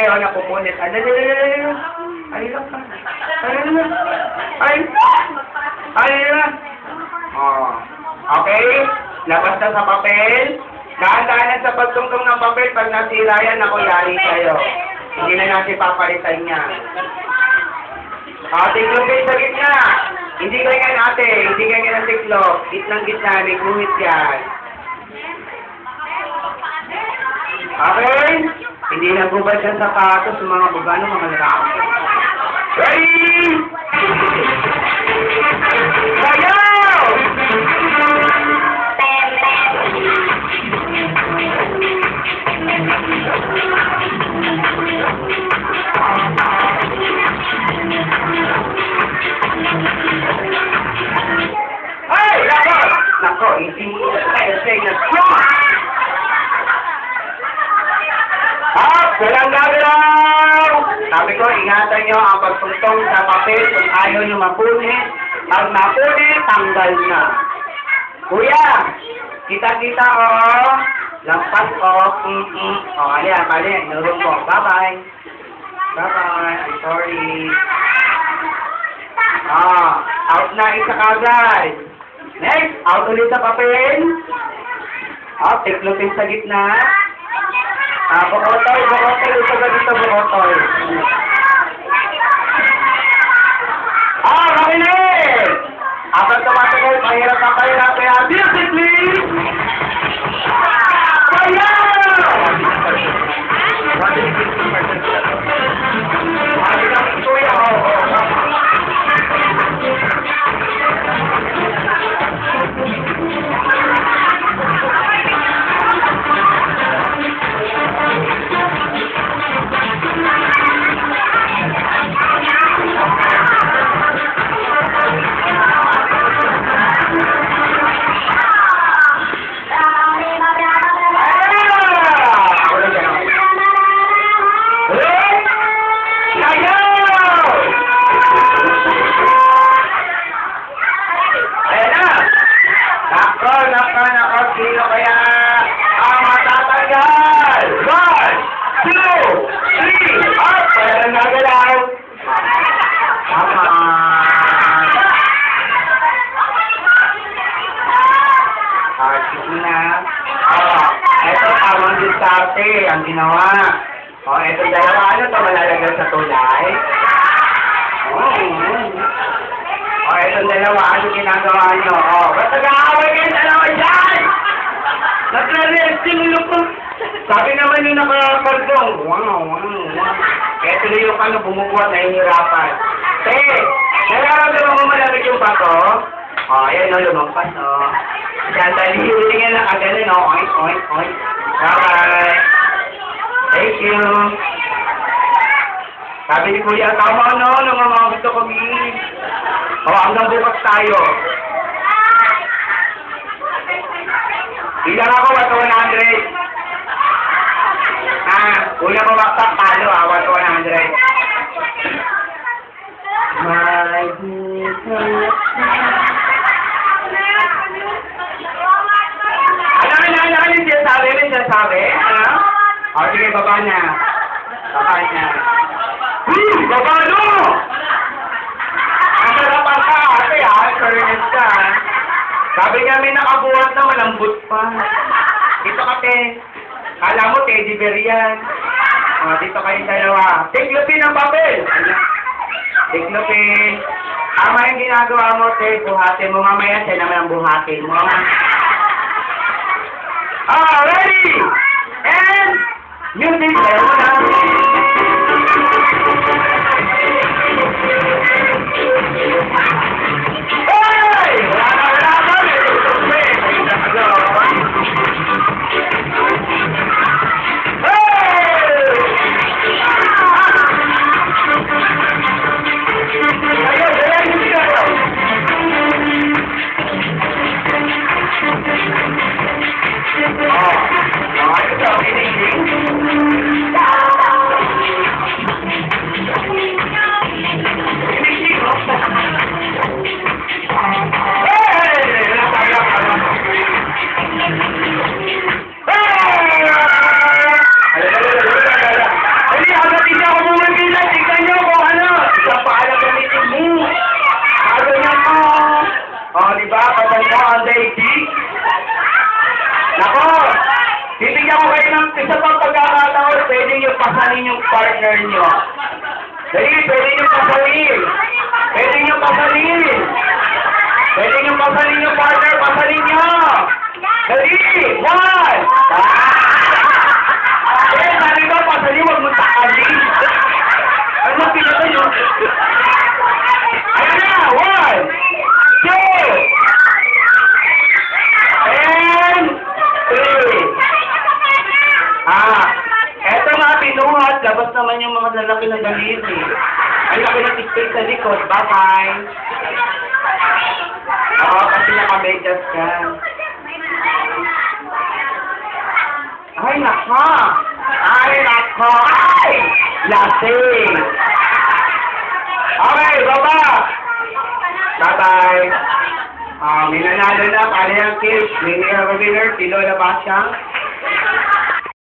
o, napupunit. Ay, lang ka. Ay lang. Oh. Okay? Labas na sa papel. Dahan-dahanan sa pagtungtong ng papel. Pag nasira yan, ako yari sa'yo. Hindi na natin papalitan niya. Tiklopin sa gitna. Hindi ganyan ate. Hindi ganyan ang tiklop. Gitnang gitna. May guhit yan. Okay? Hindi nagubad ng sapatos sa mga bugano, mga lalaki. Ready? Sayaw! Ay! Nako, hindi tayo say na strong! Walang gagalaw! Sabi ko, ingatan nyo ang pagtungtong sa papel kung ayaw nyo mapunit. Pag napunit, tanggal na. Kuya, kita-kita lampas ayan, mali, nurong ko. Bye-bye. Bye-bye. I'm sorry. Out na isa kagad. Next, out ulit sa papel. Tiklopin sa gitna. Bukotoy, ito ba dito, bukotoy? Makinig! Habang tumatagal, mahirap na kaya music please! Kaya! Sino kaya ang matatanggal? 1, 2, 3, up! Kaya lang nagalaw. Tama. Sige na. Ito tamang diskarte ang ginawa. Ito dalawa. Ano ito malalagay sa tulay? Itong dalawa. Ano ginagawa nyo? Ba't nag-aaway kayo dalawa dyan? Nagre-resting ulo ko. Sabi naman yung nakakargong. Wow. Kaya tuloy yung bumubuhat na hihirapan. Nararamdaman mo malamig yung bato? Ayan lumampas. Yan, tingin lang aganin. Oink. Bye-bye. Thank you. Sabi ni Kuya, tama nung mga gusto kami. Hanggang bukas tayo. Bilang ako, 100. Kuya mo baksak, talo 100. My goodness. Ano yung sinasabi? Sige, baba na. Baba no! Ang sarapan ka, ate Fairness ka, Sabi nga may nakabuhat na malambot pa. Dito kate. Kala mo, teddy bear yan. Dito kayo dalawa. Tiklopin ang papel! Tiklopin. Tama yung ginagawa mo, te. Buhatin mo mamaya. Siya naman ang buhatin mo. Ready! And music! Ayaw mo na. bibigyan ko kayo ng isa pang pagkakataon, pwede nyo pasalin yung partner nyo. Dali, pwede nyo pasalin. Pwede nyo pasalin. Pwede nyo pasalin yung partner, pasalin nyo. Dali, one. Eh, sabi ko, pasalin, huwag mo takalin. Ano mo pinatay nyo? Ayan na, one, two, and three. Eto nga, pinuhat. Labas naman yung mga lalaki na daliri. Ang laki ng space sa likod. Bye-bye. Oo, kasi nakamedyas ka. Ay, naka! Ay, naka! Ay! Lasing! Okay, baba! Bye-bye. May nanalo na, pala yung kids. May winner, Tilo na ba siya?